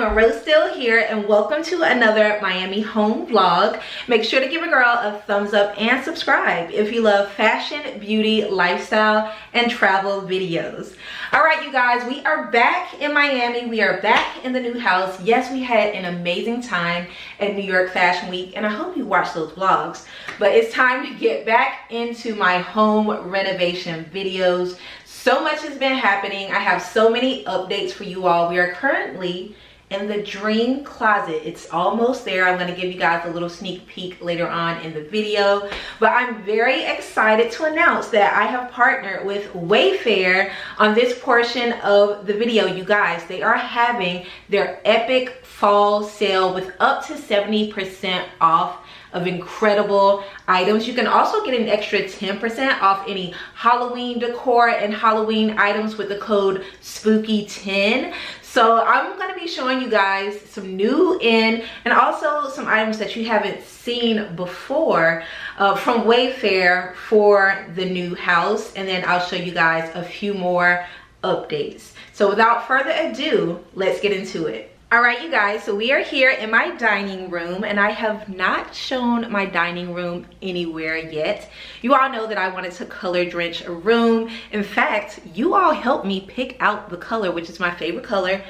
Monroe Steele here, and welcome to another Miami home vlog. Make sure to give a girl a thumbs up and subscribe if you love fashion, beauty, lifestyle, and travel videos. All right, you guys, we are back in Miami. We are back in the new house. Yes, we had an amazing time at New York Fashion Week, and I hope you watched those vlogs. But it's time to get back into my home renovation videos. So much has been happening. I have so many updates for you all. We are currently in the dream closet. It's almost there. I'm going to give you guys a little sneak peek later on in the video. But I'm very excited to announce that I have partnered with Wayfair on this portion of the video. You guys, they are having their epic fall sale with up to 70% off of incredible items. You can also get an extra 10% off any Halloween decor and Halloween items with the code SPOOKY10. So I'm going to be showing you guys some new in and also some items that you haven't seen before from Wayfair for the new house, and then I'll show you guys a few more updates. So without further ado, let's get into it. All right, you guys, so we are here in my dining room, and I have not shown my dining room anywhere yet. You all know that I wanted to color drench a room. In fact, you all helped me pick out the color, which is my favorite color,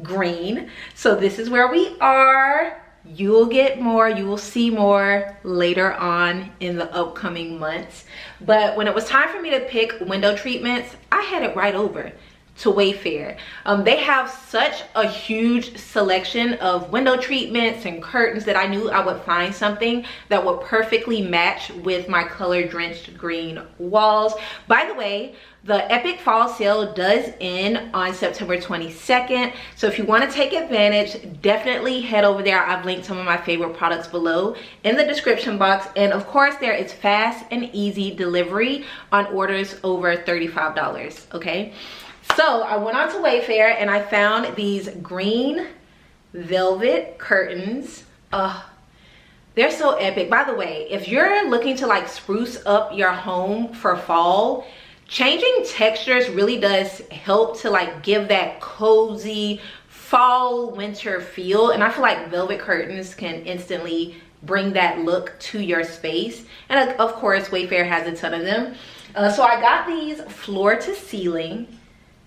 green. So this is where we are. You will get more, you will see more later on in the upcoming months. But when it was time for me to pick window treatments, I had it right over to Wayfair. They have such a huge selection of window treatments and curtains that I knew I would find something that would perfectly match with my color drenched green walls. By the way, the epic fall sale does end on September 22nd. So if you want to take advantage, definitely head over there. I've linked some of my favorite products below in the description box. And of course, there is fast and easy delivery on orders over $35, okay? So I went on to Wayfair and I found these green velvet curtains. They're so epic. By the way, if you're looking to like spruce up your home for fall, changing textures really does help to like give that cozy fall winter feel. And I feel like velvet curtains can instantly bring that look to your space. And of course, Wayfair has a ton of them. So I got these floor to ceiling,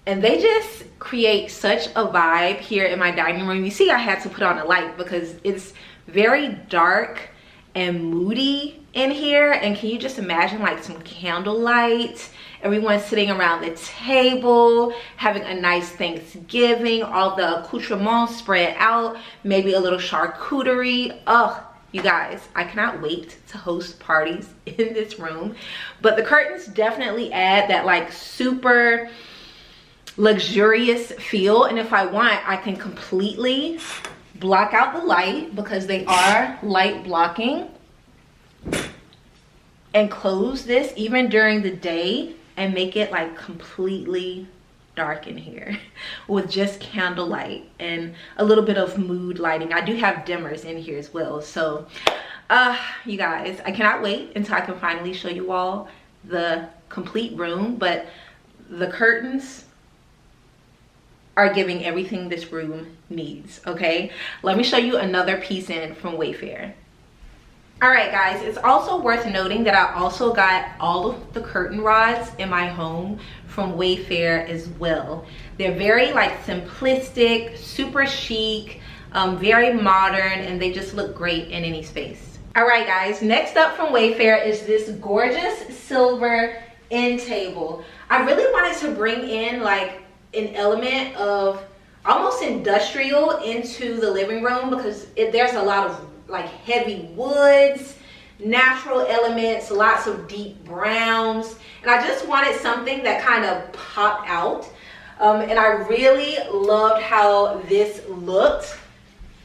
and they just create such a vibe here in my dining room. You see, I had to put on a light because it's very dark and moody in here. And can you just imagine like some candlelight, everyone sitting around the table, having a nice Thanksgiving, all the accoutrements spread out, maybe a little charcuterie. You guys, I cannot wait to host parties in this room. But the curtains definitely add that like super luxurious feel, and if I want, I can completely block out the light because they are light blocking, and close this even during the day and make it like completely dark in here with just candlelight and a little bit of mood lighting. I do have dimmers in here as well. So you guys, I cannot wait until I can finally show you all the complete room. But the curtains are giving everything this room needs, okay? Let me show you another piece in from Wayfair. All right, guys, it's also worth noting that I also got all of the curtain rods in my home from Wayfair as well. They're very like simplistic, super chic, very modern, and they just look great in any space. All right, guys, next up from Wayfair is this gorgeous silver end table. I really wanted to bring in like an element of almost industrial into the living room because there's a lot of like heavy woods, natural elements, lots of deep browns, and I just wanted something that kind of popped out. And I really loved how this looked.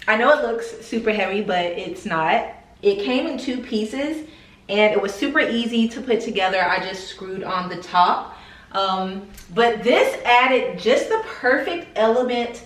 I know it looks super heavy, but it's not. It came in 2 pieces and it was super easy to put together. I just screwed on the top. But this added just the perfect element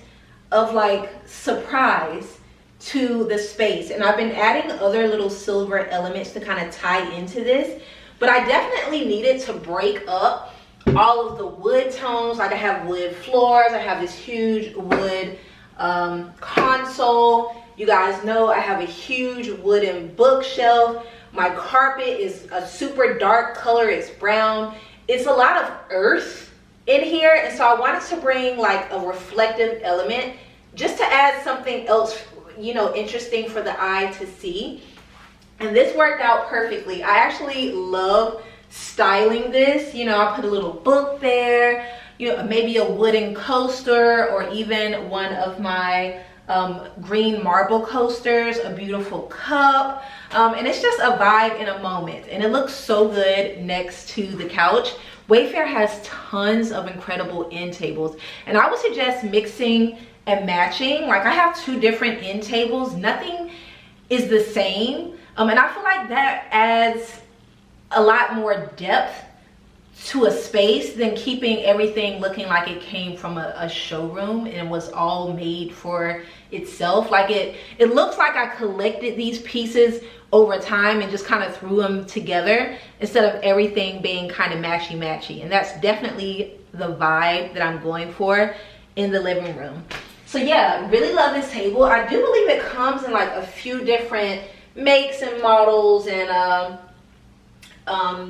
of like surprise to the space. And I've been adding other little silver elements to kind of tie into this, but I definitely needed to break up all of the wood tones. Like I have wood floors, I have this huge wood carpet, console. You guys know I have a huge wooden bookshelf. My carpet is a super dark color, it's brown. It's a lot of earth in here, and so I wanted to bring like a reflective element just to add something else, you know, interesting for the eye to see. And this worked out perfectly. I actually love styling this. You know, I put a little book there, you know, maybe a wooden coaster, or even one of my green marble coasters, a beautiful cup, and it's just a vibe in a moment, and it looks so good next to the couch. Wayfair has tons of incredible end tables, and I would suggest mixing and matching. Like, I have 2 different end tables, nothing is the same, and I feel like that adds a lot more depth to a space than keeping everything looking like it came from a showroom and was all made for itself. Like, it looks like I collected these pieces over time and just kind of threw them together instead of everything being kind of matchy-matchy. And that's definitely the vibe that I'm going for in the living room. So yeah, really love this table. I do believe it comes in like a few different makes and models and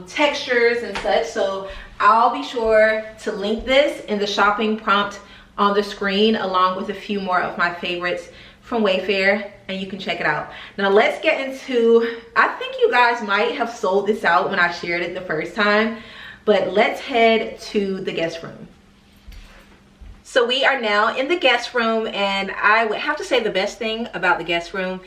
textures and such, so I'll be sure to link this in the shopping prompt on the screen, along with a few more of my favorites from Wayfair, and you can check it out. Now let's get into, I think you guys might have sold this out when I shared it the first time, but let's head to the guest room. So we are now in the guest room, and I would have to say the best thing about the guest room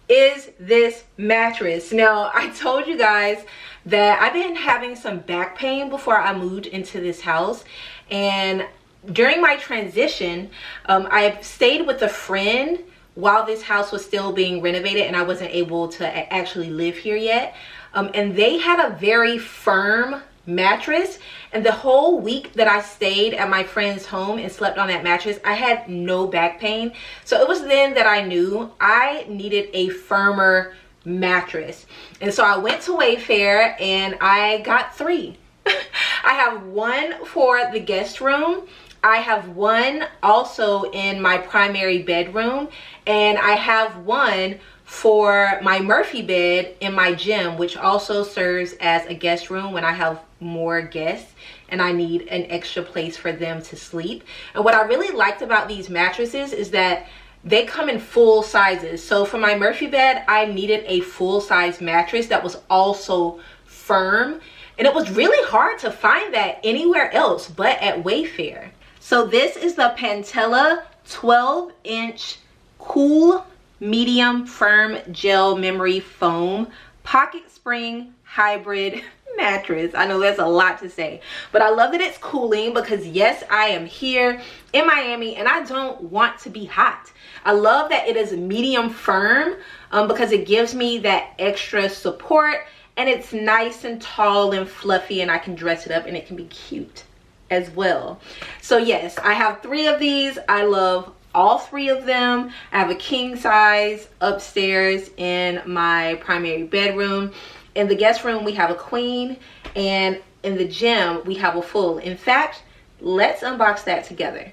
is this mattress. Now, I told you guys that I've been having some back pain before I moved into this house, and during my transition, I stayed with a friend while this house was still being renovated and I wasn't able to actually live here yet, and they had a very firm mattress, and the whole week that I stayed at my friend's home and slept on that mattress, I had no back pain. So it was then that I knew I needed a firmer mattress, and so I went to Wayfair and I got 3. I have one for the guest room, I have one also in my primary bedroom, and I have one for my Murphy bed in my gym, which also serves as a guest room when I have more guests and I need an extra place for them to sleep. And what I really liked about these mattresses is that they come in full sizes. So for my Murphy bed, I needed a full size mattress that was also firm, and it was really hard to find that anywhere else but at Wayfair. So this is the Pantella 12-inch cool medium firm gel memory foam pocket spring hybrid mattress. I know that's a lot to say, but I love that it's cooling because yes, I am here in Miami and I don't want to be hot. I love that it is medium firm because it gives me that extra support, and it's nice and tall and fluffy, and I can dress it up and it can be cute as well. So yes, I have 3 of these. I love all 3 of them. I have a king size upstairs in my primary bedroom. In the guest room, we have a queen, and in the gym, we have a full. In fact, let's unbox that together.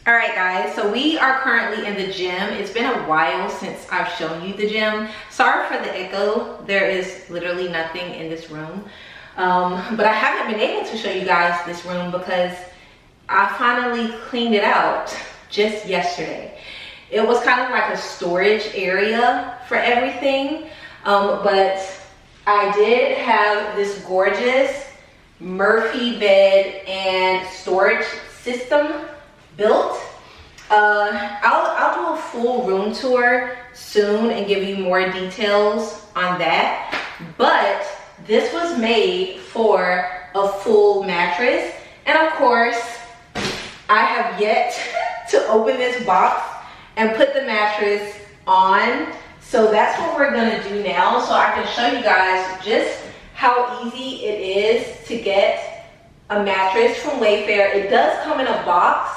All right, guys, so we are currently in the gym. It's been a while since I've shown you the gym. Sorry for the echo. There is literally nothing in this room. But I haven't been able to show you guys this room because I finally cleaned it out just yesterday. It was kind of like a storage area for everything, but I did have this gorgeous Murphy bed and storage system built. I'll do a full room tour soon and give you more details on that, but this was made for a full mattress, and of course I have yet to open this box and put the mattress on, so that's what we're gonna do now, so I can show you guys just how easy it is to get a mattress from Wayfair. It does come in a box,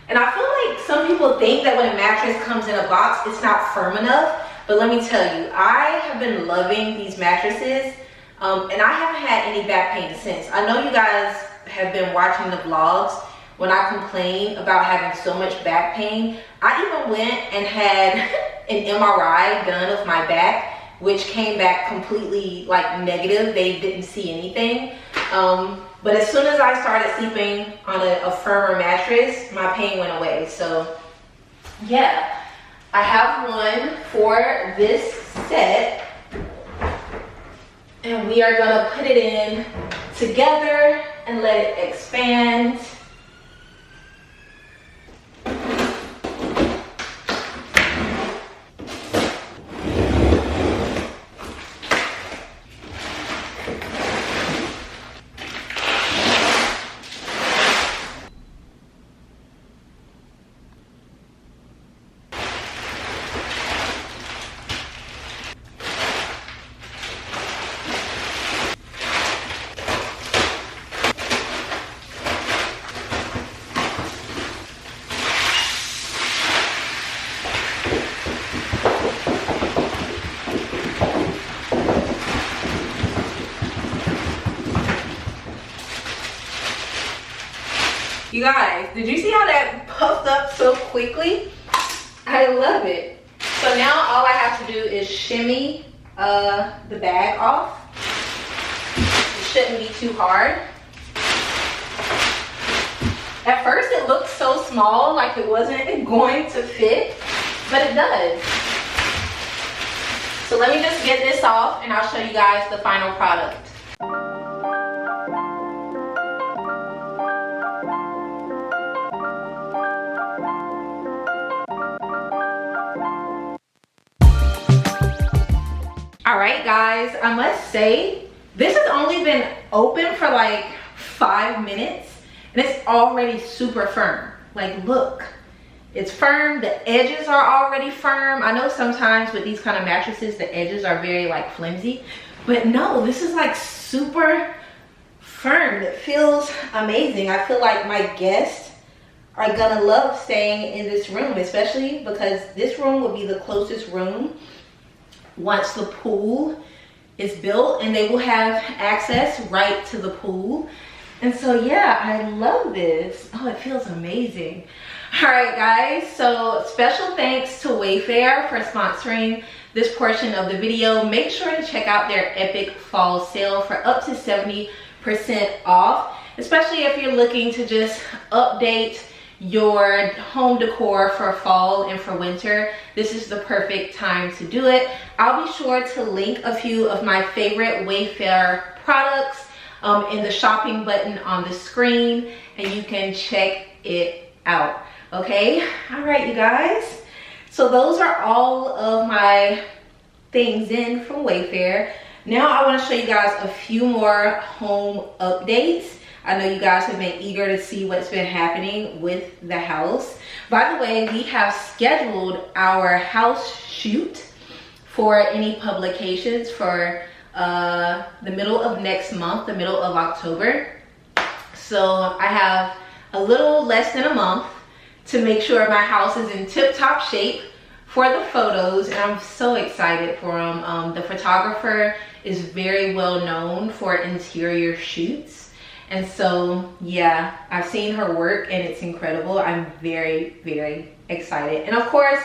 and I feel like some people think that when a mattress comes in a box, it's not firm enough, but let me tell you, I have been loving these mattresses, and I haven't had any back pain since. I know you guys have been watching the vlogs when I complain about having so much back pain. I even went and had an MRI done of my back, which came back completely like negative. They didn't see anything. But as soon as I started sleeping on a firmer mattress, my pain went away. So yeah, I have one for this set. And we are gonna put it in together and let it expand. You guys, did you see how that puffed up so quickly? I love it. So now all I have to do is shimmy the bag off. It shouldn't be too hard. At first it looked so small, like it wasn't going to fit, but it does. So let me just get this off and I'll show you guys the final product. All right guys, I must say this has only been open for like 5 minutes and it's already super firm. Like look, it's firm, the edges are already firm. I know sometimes with these kind of mattresses the edges are very like flimsy, but no, this is like super firm. It feels amazing. I feel like my guests are gonna love staying in this room, especially because this room will be the closest room once the pool is built, and they will have access right to the pool. And so yeah, I love this. Oh, it feels amazing. All right guys, so special thanks to Wayfair for sponsoring this portion of the video. Make sure to check out their epic fall sale for up to 70% off, especially if you're looking to just update your home decor for fall and for winter. This is the perfect time to do it. I'll be sure to link a few of my favorite Wayfair products in the shopping button on the screen, and you can check it out. Okay, all right you guys, so those are all of my things in from Wayfair. Now I want to show you guys a few more home updates. I know you guys have been eager to see what's been happening with the house. By the way, we have scheduled our house shoot for any publications for the middle of next month, the middle of October. So I have a little less than a month to make sure my house is in tip-top shape for the photos, and I'm so excited for them. The photographer is very well known for interior shoots. And so, yeah, I've seen her work and it's incredible. I'm very, very excited. And of course,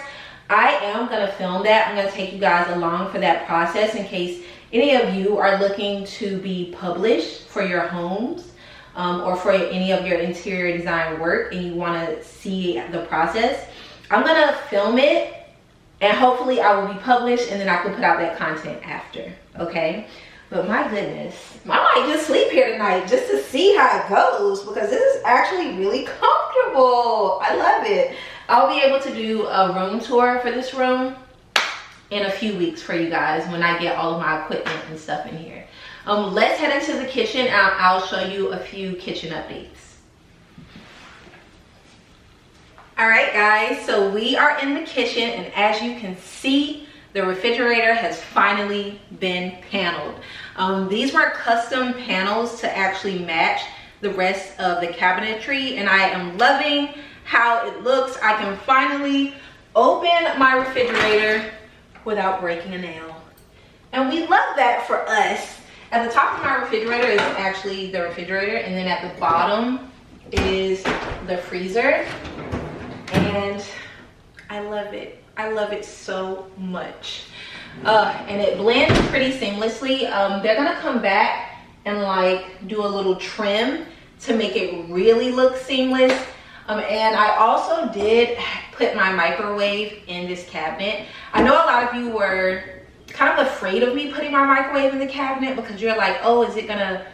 I am gonna film that. I'm gonna take you guys along for that process in case any of you are looking to be published for your homes or for any of your interior design work and you wanna see the process. I'm gonna film it and hopefully I will be published and then I can put out that content after, okay? But my goodness, I might just sleep here tonight just to see how it goes because this is actually really comfortable. I love it. I'll be able to do a room tour for this room in a few weeks for you guys when I get all of my equipment and stuff in here. Let's head into the kitchen and I'll show you a few kitchen updates. All right guys, so we are in the kitchen and as you can see, the refrigerator has finally been paneled. These were custom panels to actually match the rest of the cabinetry and I am loving how it looks. I can finally open my refrigerator without breaking a nail. And we love that for us. At the top of my refrigerator is actually the refrigerator, and then at the bottom is the freezer, and I love it. I love it so much. And it blends pretty seamlessly. They're gonna come back and like do a little trim to make it really look seamless. And I also did put my microwave in this cabinet. I know a lot of you were kind of afraid of me putting my microwave in the cabinet because you're like, oh, is it gonna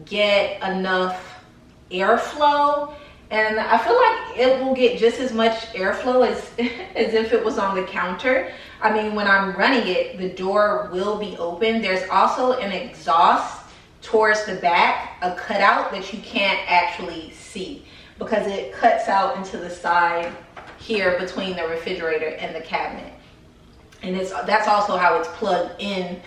get enough airflow? And I feel like it will get just as much airflow as if it was on the counter. I mean, when I'm running it, the door will be open. There's also an exhaust towards the back, a cutout that you can't actually see because it cuts out into the side here between the refrigerator and the cabinet. And that's also how it's plugged in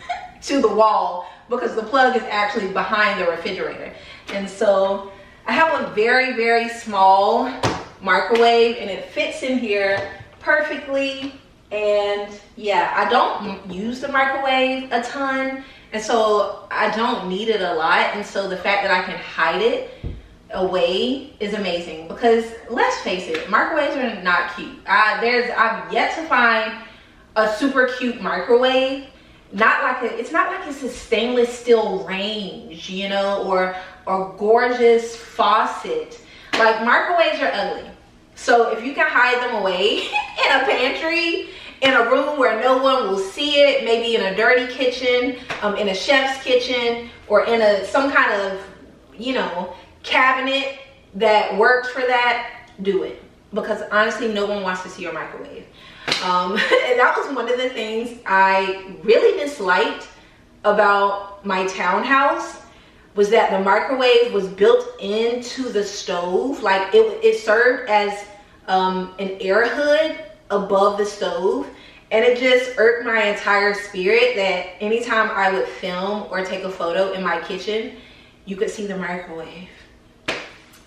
to the wall, because the plug is actually behind the refrigerator. And so I have a very, very small microwave, and it fits in here perfectly. And yeah, I don't use the microwave a ton, and so I don't need it a lot. And so the fact that I can hide it away is amazing, because let's face it, microwaves are not cute. I've yet to find a super cute microwave. It's not like it's a stainless steel range, you know, or gorgeous faucet. Like, microwaves are ugly. So if you can hide them away in a pantry, in a room where no one will see it, maybe in a dirty kitchen, in a chef's kitchen, or in some kind of, you know, cabinet that works for that, do it. Because honestly, no one wants to see your microwave. And that was one of the things I really disliked about my townhouse, was that the microwave was built into the stove. Like, it served as an air hood above the stove, and it just irked my entire spirit that anytime I would film or take a photo in my kitchen, you could see the microwave.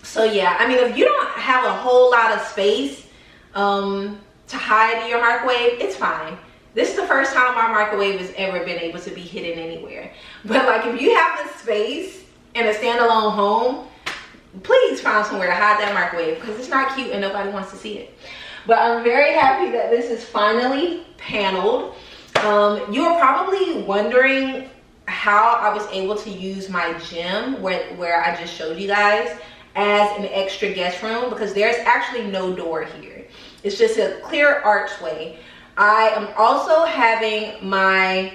So yeah, I mean, if you don't have a whole lot of space to hide your microwave, it's fine. This is the first time my microwave has ever been able to be hidden anywhere. But like, if you have the space in a standalone home, please find somewhere to hide that microwave, because it's not cute and nobody wants to see it. But I'm very happy that this is finally paneled. You are probably wondering how I was able to use my gym where I just showed you guys as an extra guest room, because there's actually no door here. It's just a clear archway. I am also having my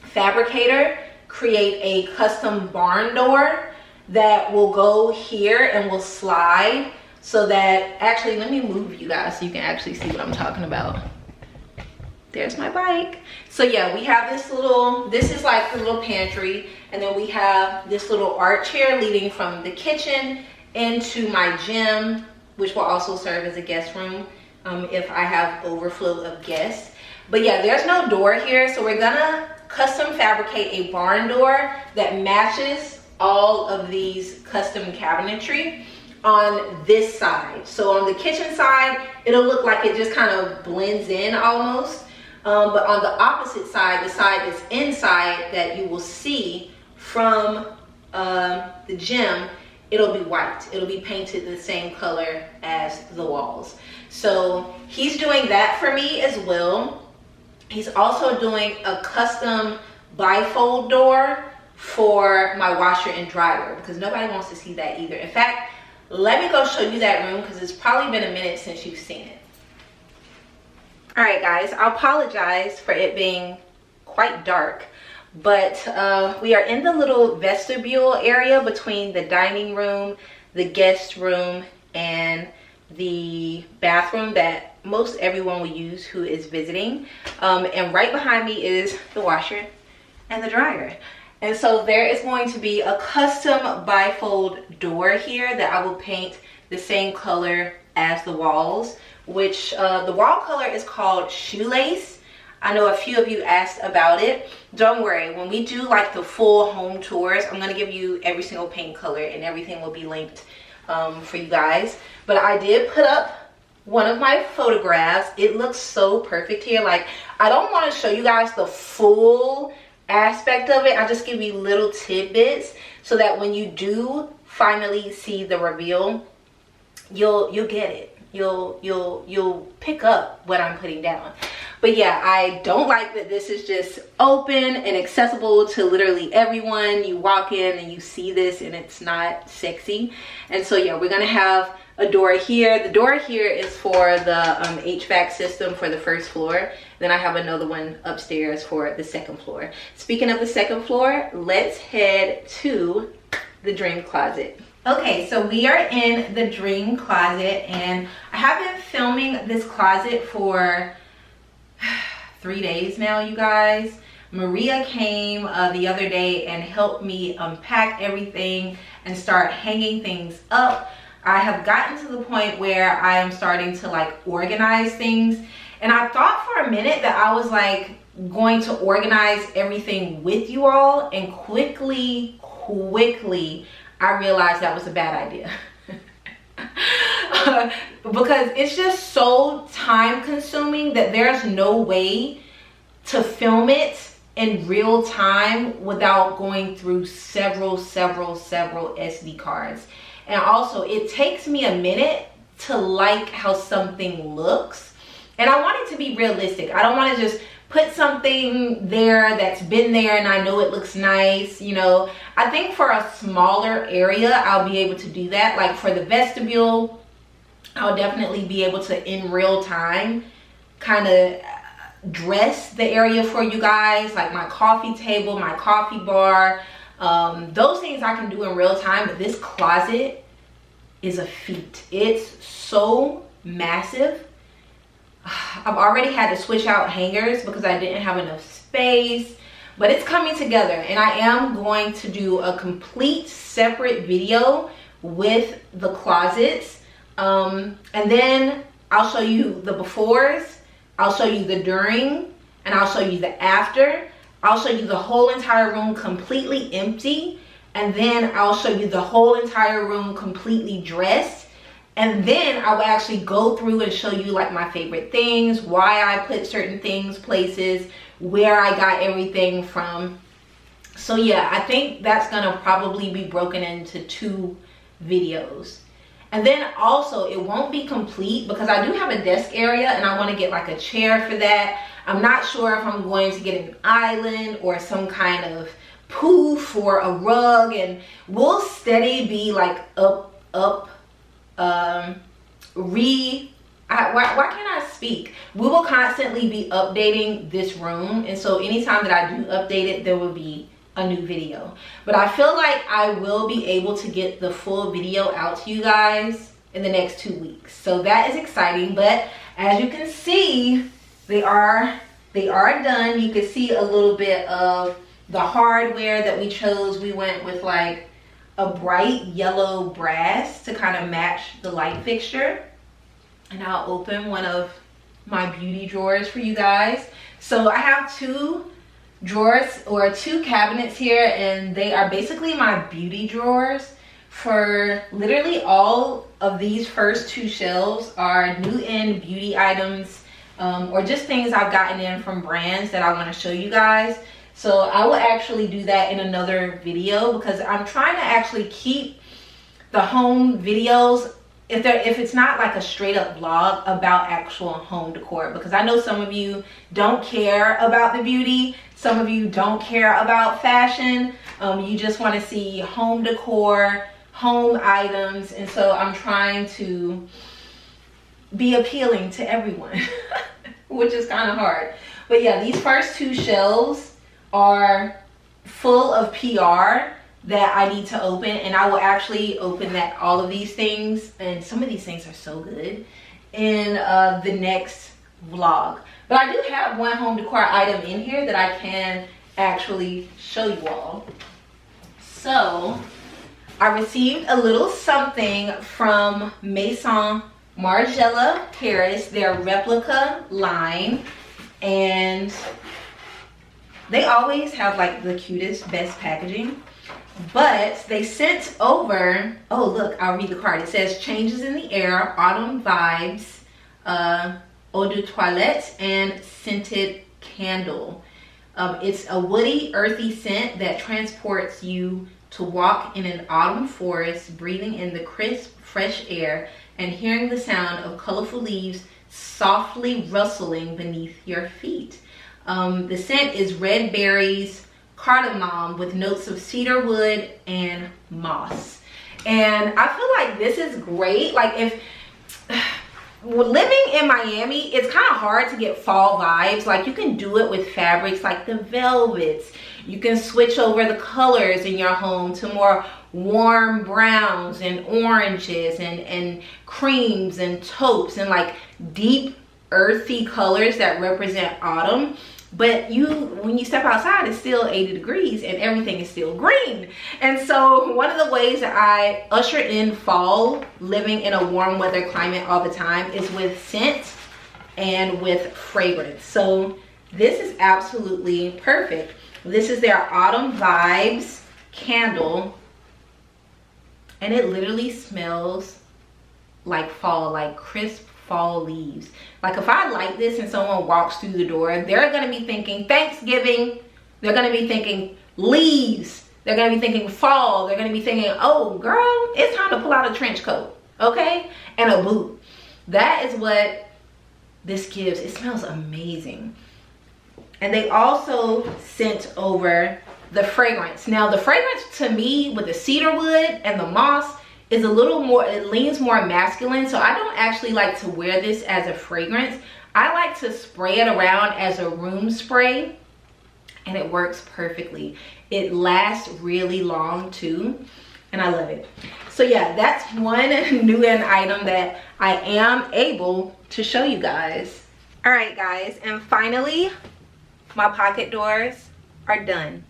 fabricator create a custom barn door that will go here and will slide, so that, actually, let me move you guys so you can actually see what I'm talking about. There's my bike. So yeah, we have this is like the little pantry, and then we have this little arch here leading from the kitchen into my gym, which will also serve as a guest room if I have overflow of guests. But yeah, there's no door here, so we're gonna custom fabricate a barn door that matches all of these custom cabinetry on this side. So on the kitchen side, it'll look like it just kind of blends in almost. But on the opposite side, the side that's inside that you will see from the gym, it'll be white. It'll be painted the same color as the walls. So he's doing that for me as well. He's also doing a custom bifold door for my washer and dryer, because nobody wants to see that either. In fact, let me go show you that room, because it's probably been a minute since you've seen it. All right, guys, I apologize for it being quite dark, but we are in the little vestibule area between the dining room, the guest room, and the bathroom that most everyone will use who is visiting. And right behind me is the washer and the dryer. And so there is going to be a custom bifold door here that I will paint the same color as the walls, which the wall color is called shoelace. I know a few of you asked about it. Don't worry, when we do like the full home tours, I'm gonna give you every single paint color, and everything will be linked for you guys. But I did put up one of my photographs. It looks so perfect here. Like, I don't want to show you guys the full aspect of it. I just give you little tidbits so that when you do finally see the reveal, you'll get it. You'll pick up what I'm putting down. But yeah, I don't like that this is just open and accessible to literally everyone. You walk in and you see this and it's not sexy. And so yeah, we're gonna have a door here. The door here is for the HVAC system for the first floor. Then I have another one upstairs for the second floor. Speaking of the second floor, let's head to the dream closet. Okay, so we are in the dream closet, and I have been filming this closet for 3 days now, you guys. Maria came the other day and helped me unpack everything and start hanging things up. I have gotten to the point where I am starting to like organize things, and I thought for a minute that I was like going to organize everything with you all, and quickly I realized that was a bad idea. Because it's just so time consuming that there's no way to film it in real time without going through several SD cards. And also it takes me a minute to like how something looks, and I want it to be realistic. I don't want to just put something there that's been there and I know it looks nice, you know. I think for a smaller area I'll be able to do that. Like for the vestibule, I'll definitely be able to in real time kind of dress the area for you guys, like my coffee table, my coffee bar, those things I can do in real time. But this closet is a feat. It's so massive. I've already had to switch out hangers because I didn't have enough space, but it's coming together, and I am going to do a complete separate video with the closets, and then I'll show you the befores, I'll show you the during, and I'll show you the after. I'll show you the whole entire room completely empty, and then I'll show you the whole entire room completely dressed. And then I will actually go through and show you like my favorite things, why I put certain things places, where I got everything from. So yeah, I think that's gonna probably be broken into 2 videos. And then also it won't be complete because I do have a desk area and I want to get like a chair for that. I'm not sure if I'm going to get an island or some kind of poof or a rug, and we'll steady be like why can't I speak? We will constantly be updating this room, and so anytime that I do update it, there will be a new video. But I feel like I will be able to get the full video out to you guys in the next 2 weeks, so that is exciting. But as you can see, they are done. You can see a little bit of the hardware that we chose. We went with like a bright yellow brass to kind of match the light fixture. And I'll open one of my beauty drawers for you guys. So I have 2 drawers or 2 cabinets here, and they are basically my beauty drawers. For literally all of these first 2 shelves are new in beauty items, or just things I've gotten in from brands that I want to show you guys. So I will actually do that in another video, because I'm trying to actually keep the home videos, if it's not like a straight up vlog, about actual home decor, because I know some of you don't care about the beauty, some of you don't care about fashion, you just want to see home decor, home items, and so I'm trying to be appealing to everyone, which is kind of hard. But yeah, these first 2 shelves are full of PR that I need to open, and I will actually open all of these things, and some of these things are so good, in the next vlog. But I do have one home decor item in here that I can actually show you all. So I received a little something from Maison Margiela Paris, their replica line, and they always have like the cutest, best packaging. But they sent over, oh look, I'll read the card. It says changes in the air, autumn vibes, eau de toilette, and scented candle. It's a woody, earthy scent that transports you to walk in an autumn forest, breathing in the crisp, fresh air and hearing the sound of colorful leaves softly rustling beneath your feet. The scent is red berries, cardamom with notes of cedar wood and moss. And I feel like this is great. Like, if living in Miami, it's kind of hard to get fall vibes. Like, you can do it with fabrics like the velvets. You can switch over the colors in your home to more warm browns and oranges and creams and taupes and like deep earthy colors that represent autumn. But when you step outside, it's still 80 degrees and everything is still green. And so one of the ways that I usher in fall, living in a warm weather climate all the time, is with scent and with fragrance. So this is absolutely perfect. This is their Autumn Vibes candle, and it literally smells like fall, like crisp fall leaves. Like, if I light this and someone walks through the door, they're gonna be thinking Thanksgiving, they're gonna be thinking leaves, they're gonna be thinking fall, they're gonna be thinking, oh girl, it's time to pull out a trench coat, okay, and a boot. That is what this gives. It smells amazing. And they also sent over the fragrance. Now, the fragrance to me with the cedar wood and the moss is a little more, it leans more masculine. So I don't actually like to wear this as a fragrance. I like to spray it around as a room spray, and it works perfectly. It lasts really long too, and I love it. So yeah, that's one new in item that I am able to show you guys. All right guys, and finally, my pocket doors are done.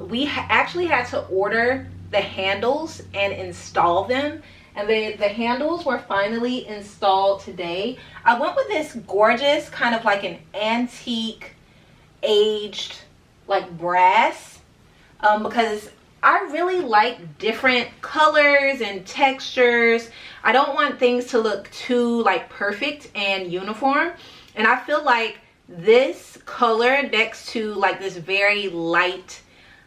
We actually had to order the handles and install them, and the handles were finally installed today. I went with this gorgeous kind of like an antique aged like brass, because I really like different colors and textures. I don't want things to look too like perfect and uniform, and I feel like this color next to like this very light,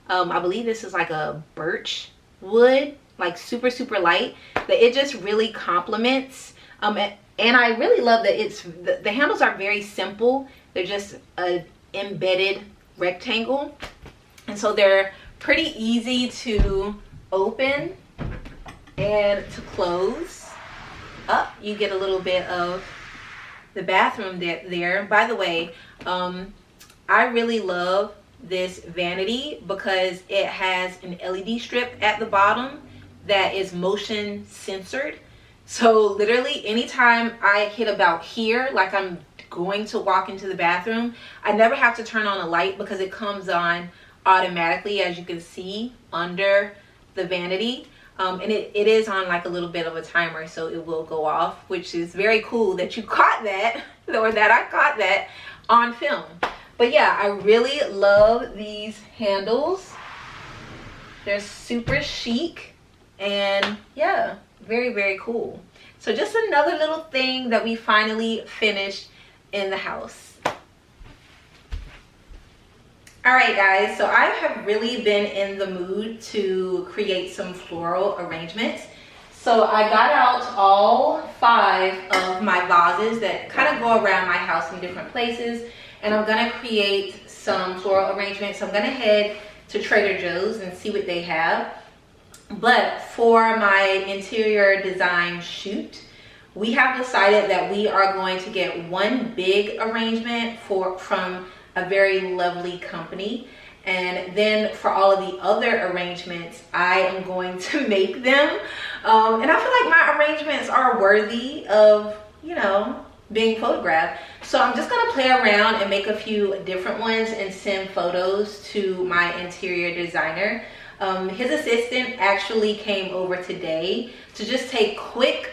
I believe this is like a birch wood, like super light, that it just really complements. And I really love that it's the handles are very simple. They're just a embedded rectangle, and so they're pretty easy to open and to close up. You get a little bit of the bathroom there. By the way, I really love this vanity because it has an LED strip at the bottom that is motion censored. So literally anytime I hit about here, like I'm going to walk into the bathroom, I never have to turn on a light because it comes on automatically, as you can see under the vanity. And it is on like a little bit of a timer, so it will go off, which is very cool that you caught that, or that I caught that on film. But yeah, I really love these handles. They're super chic, and yeah, very cool. So just another little thing that we finally finished in the house. All right guys, so I have really been in the mood to create some floral arrangements. So I got out all 5 of my vases that kind of go around my house in different places, and I'm gonna create some floral arrangements. So I'm gonna head to Trader Joe's and see what they have. But for my interior design shoot, we have decided that we are going to get one big arrangement from a very lovely company, and then for all of the other arrangements I am going to make them, and I feel like my arrangements are worthy of, you know, being photographed. So I'm just gonna play around and make a few different ones and send photos to my interior designer. His assistant actually came over today to just take quick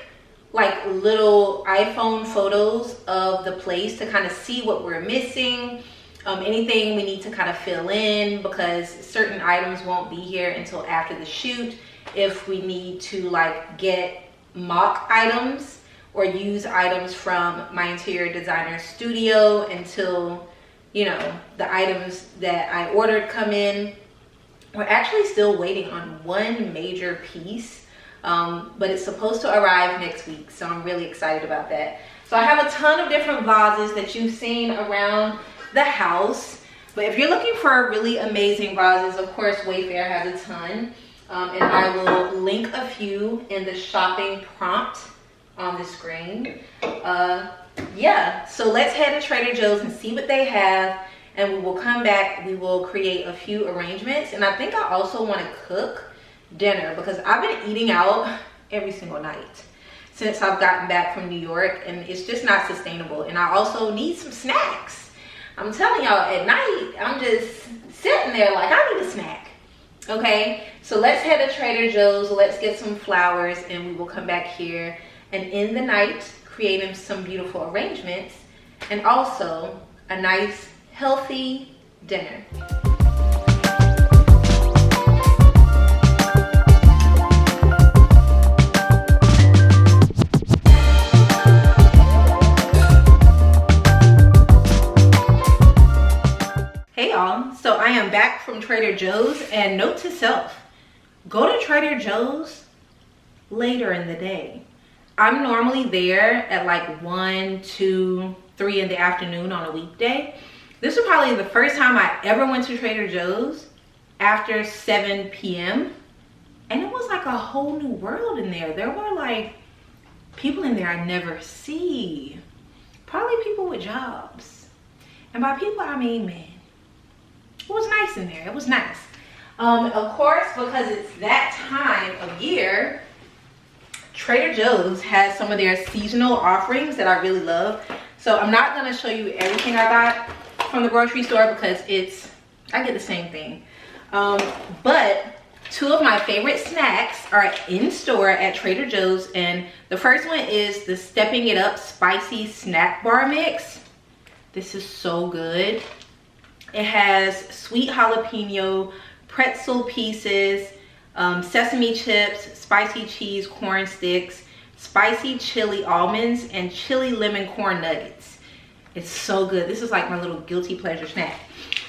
like little iPhone photos of the place to kind of see what we're missing, anything we need to kind of fill in, because certain items won't be here until after the shoot. If we need to like get mock items or use items from my interior designer studio until, you know, the items that I ordered come in. We're actually still waiting on one major piece, but it's supposed to arrive next week, so I'm really excited about that. So I have a ton of different vases that you've seen around the house, but if you're looking for really amazing vases, of course Wayfair has a ton, and I will link a few in the shopping prompt on the screen. Yeah, so let's head to Trader Joe's and see what they have, and we will come back. We will create a few arrangements, and I think I also want to cook dinner because I've been eating out every single night since I've gotten back from New York, and it's just not sustainable. And I also need some snacks. I'm telling y'all, at night I'm just sitting there like I need a snack. Okay, so let's head to Trader Joe's, let's get some flowers, and we will come back here and in the night creating some beautiful arrangements and also a nice healthy dinner. Hey y'all, so I am back from Trader Joe's, and note to self, go to Trader Joe's later in the day. I'm normally there at like 1, 2, 3 in the afternoon on a weekday. This was probably the first time I ever went to Trader Joe's after 7 p.m. And it was like a whole new world in there. There were like people in there I never see. Probably people with jobs. And by people, I mean men. It was nice in there. It was nice. Of course, because it's that time of year, Trader Joe's has some of their seasonal offerings that I really love. So I'm not going to show you everything I got from the grocery store because I get the same thing. But two of my favorite snacks are in store at Trader Joe's, and the first one is the Stepping It Up Spicy Snack Bar Mix. This is so good. It has sweet jalapeno, pretzel pieces, sesame chips, spicy cheese corn sticks, spicy chili almonds, and chili lemon corn nuggets. It's so good. This is like my little guilty pleasure snack.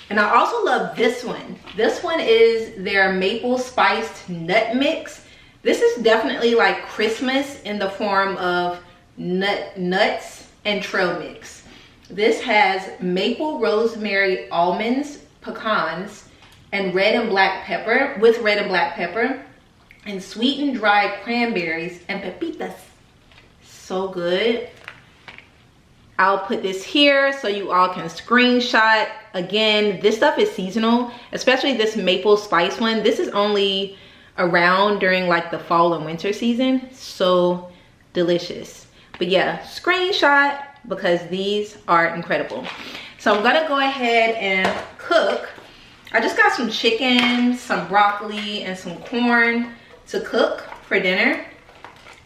And I also love this one. This one is their maple spiced nut mix. This is definitely like Christmas in the form of nuts and trail mix. This has maple rosemary almonds, pecans, and red and black pepper, with red and black pepper, and sweetened dried cranberries and pepitas. So good. I'll put this here so you all can screenshot. Again, this stuff is seasonal, especially this maple spice one. This is only around during like the fall and winter season. So delicious. But yeah, screenshot because these are incredible. So I'm gonna go ahead and cook. I just got some chicken, some broccoli, and some corn to cook for dinner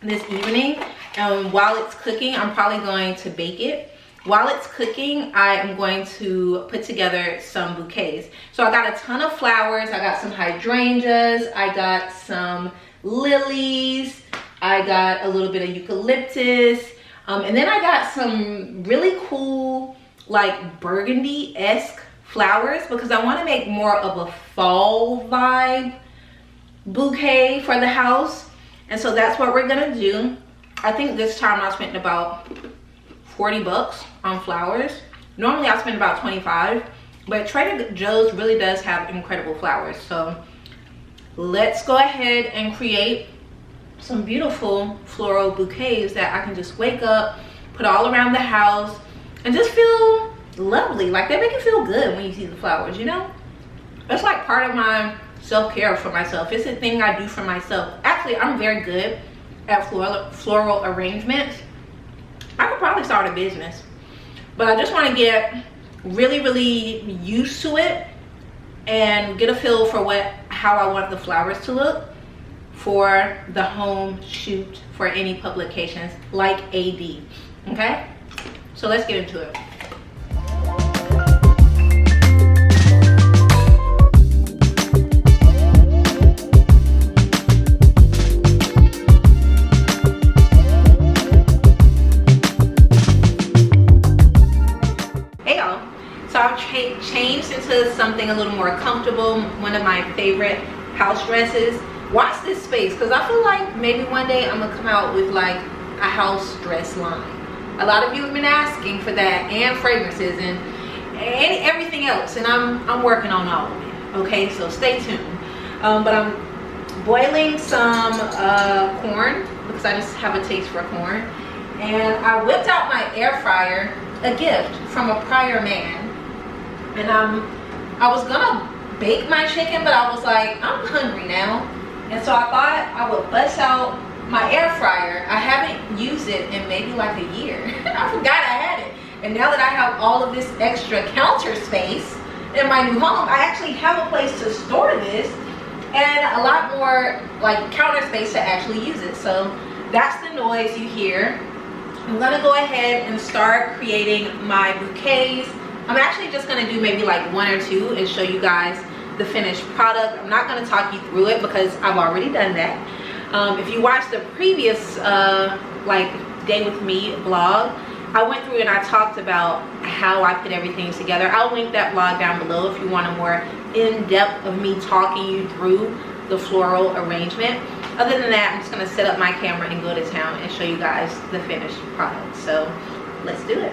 this evening. And while it's cooking, I'm probably going to bake it. While it's cooking, I am going to put together some bouquets. So I got a ton of flowers. I got some hydrangeas. I got some lilies. I got a little bit of eucalyptus. And then I got some really cool, like burgundy-esque flowers because I want to make more of a fall vibe bouquet for the house. And so that's what we're gonna do. I think this time I spent about 40 bucks on flowers. Normally I spend about 25, but Trader Joe's really does have incredible flowers. So let's go ahead and create some beautiful floral bouquets that I can just wake up, put all around the house, and just feel lovely. Like they make you feel good when you see the flowers, you know? That's like part of my self-care for myself. It's a thing I do for myself. Actually, I'm very good at floral arrangements. I could probably start a business, but I just want to get really used to it and get a feel for how I want the flowers to look for the home shoot for any publications like AD. Okay, so let's get into it. Changed into something a little more comfortable, one of my favorite house dresses. Watch this space, because I feel like maybe one day I'm gonna come out with like a house dress line. A lot of you have been asking for that, and fragrances and everything else, and I'm working on all of it. Okay, so stay tuned. But I'm boiling some corn because I just have a taste for corn, and I whipped out my air fryer, a gift from a prior man, and I was gonna bake my chicken, but I was like, I'm hungry now, and so I thought I would bust out my air fryer. I haven't used it in maybe like a year. I forgot I had it, and now that I have all of this extra counter space in my new home, I actually have a place to store this and a lot more like counter space to actually use it. So that's the noise you hear. I'm gonna go ahead and start creating my bouquets. I'm actually just gonna do maybe like one or two and show you guys the finished product. I'm not gonna talk you through it because I've already done that. If you watched the previous like day with me vlog, I went through and I talked about how I put everything together. I'll link that vlog down below if you want a more in-depth of me talking you through the floral arrangement. Other than that, I'm just gonna set up my camera and go to town and show you guys the finished product. So let's do it.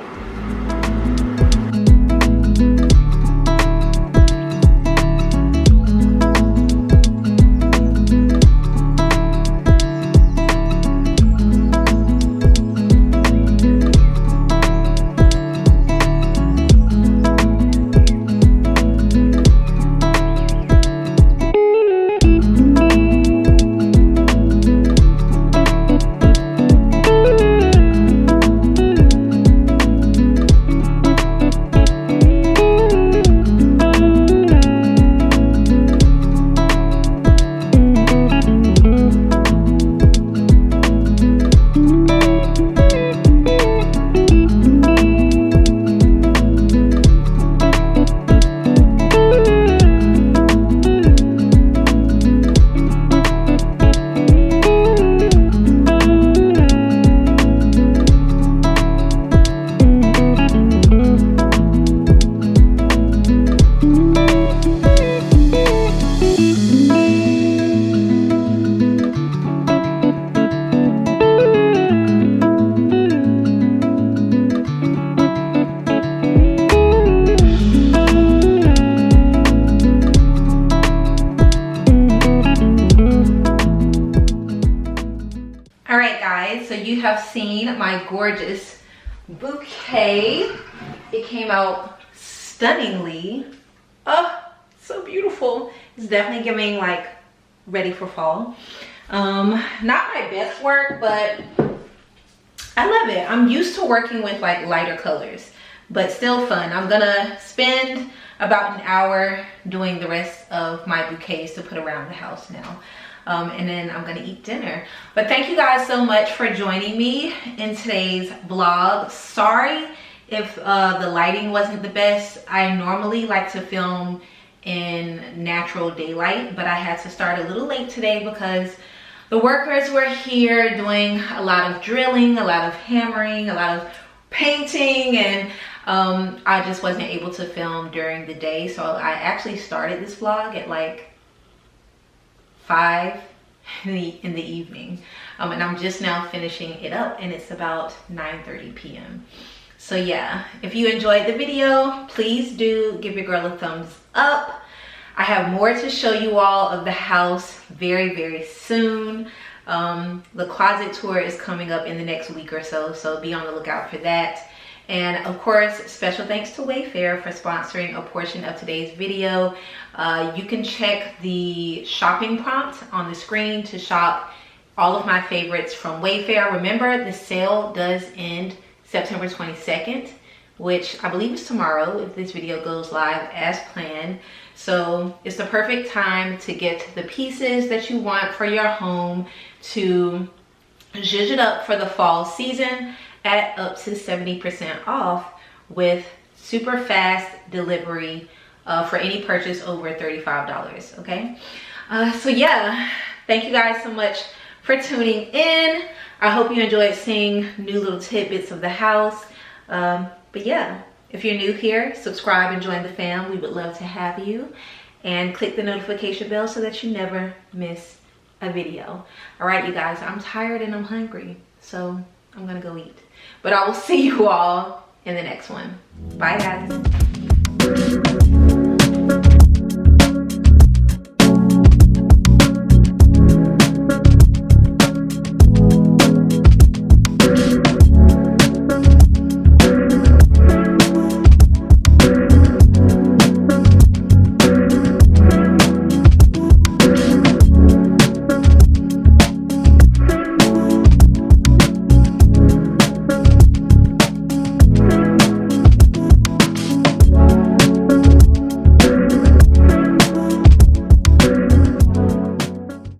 So you have seen my gorgeous bouquet. It came out stunningly. Oh, so beautiful. It's definitely giving like ready for fall. Not my best work, but I love it. I'm used to working with like lighter colors, but still fun. I'm gonna spend about an hour doing the rest of my bouquets to put around the house now. And then I'm gonna eat dinner. But thank you guys so much for joining me in today's vlog. Sorry if the lighting wasn't the best. I normally like to film in natural daylight, but I had to start a little late today because the workers were here doing a lot of drilling, a lot of hammering, a lot of painting, and I just wasn't able to film during the day. So I actually started this vlog at like 5 in the evening, and I'm just now finishing it up, and it's about 9:30 p.m. So yeah, if you enjoyed the video, please do give your girl a thumbs up. I have more to show you all of the house very, very soon. The closet tour is coming up in the next week or so, so be on the lookout for that. And of course, special thanks to Wayfair for sponsoring a portion of today's video. You can check the shopping prompt on the screen to shop all of my favorites from Wayfair. Remember, the sale does end September 22nd, which I believe is tomorrow if this video goes live as planned. So it's the perfect time to get the pieces that you want for your home, to zhuzh it up for the fall season at up to 70% off with super fast delivery for any purchase over $35, okay? So yeah, thank you guys so much for tuning in. I hope you enjoyed seeing new little tidbits of the house. But yeah, If you're new here, subscribe and join the fam. We would love to have you. And click the notification bell so that you never miss a video. All right, you guys, I'm tired and I'm hungry, so I'm gonna go eat. But I will see you all in the next one. Bye, guys.